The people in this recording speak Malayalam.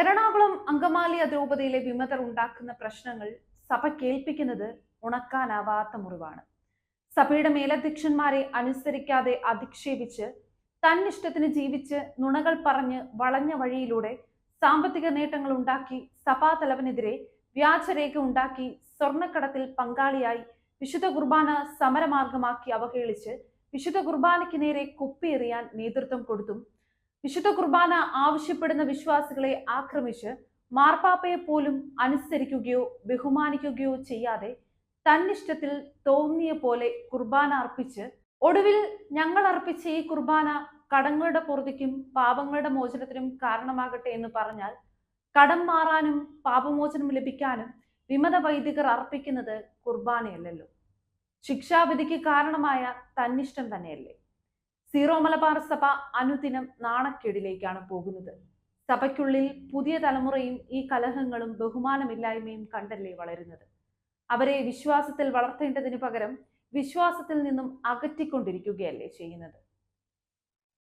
എറണാകുളം അങ്കമാലി അതിരൂപതയിലെ വിമതർ ഉണ്ടാക്കുന്ന പ്രശ്നങ്ങൾ സഭ കേൾപ്പിക്കുന്നത് ഉണക്കാനാവാത്ത മുറിവാണ്. സഭയുടെ മേലധ്യക്ഷന്മാരെ അനുസരിക്കാതെ അധിക്ഷേപിച്ച് തന്നിഷ്ടത്തിന് ജീവിച്ച് നുണകൾ പറഞ്ഞ് വളഞ്ഞ വഴിയിലൂടെ സാമ്പത്തിക നേട്ടങ്ങൾ ഉണ്ടാക്കി സഭാതലവനെതിരെ വ്യാജരേഖ ഉണ്ടാക്കി സ്വർണ്ണക്കടത്തിൽ പങ്കാളിയായി വിശുദ്ധ കുർബാന സമരമാർഗമാക്കി അവഹേളിച്ച് വിശുദ്ധ കുർബാനയ്ക്ക് നേരെ കുപ്പിയെറിയാൻ നേതൃത്വം കൊടുത്തും വിശുദ്ധ കുർബാന ആവശ്യപ്പെടുന്ന വിശ്വാസികളെ ആക്രമിച്ച് മാർപ്പാപ്പയെ പോലും അനുസരിക്കുകയോ ബഹുമാനിക്കുകയോ ചെയ്യാതെ തന്നിഷ്ടത്തിൽ തോന്നിയ പോലെ കുർബാന അർപ്പിച്ച് ഒടുവിൽ ഞങ്ങൾ അർപ്പിച്ച ഈ കുർബാന കടങ്ങളുടെ പൊറുതിക്കും പാപങ്ങളുടെ മോചനത്തിനും കാരണമാകട്ടെ എന്ന് പറഞ്ഞാൽ കടം മാറാനും പാപമോചനം ലഭിക്കാനും വിമത വൈദികർ അർപ്പിക്കുന്നത് കുർബാനയല്ലല്ലോ, ശിക്ഷാവിധിക്ക് കാരണമായ തന്നിഷ്ടം തന്നെയല്ലേ. സീറോ മലബാർ സഭ അനുദിനം നാണക്കേടിലേക്കാണ് പോകുന്നത്. സഭയ്ക്കുള്ളിൽ പുതിയ തലമുറയും ഈ കലഹങ്ങളും ബഹുമാനമില്ലായ്മയും കണ്ടല്ലേ വളരുന്നത്. അവരെ വിശ്വാസത്തിൽ വളർത്തേണ്ടതിനു പകരം വിശ്വാസത്തിൽ നിന്നും അകറ്റിക്കൊണ്ടിരിക്കുകയല്ലേ ചെയ്യുന്നത്.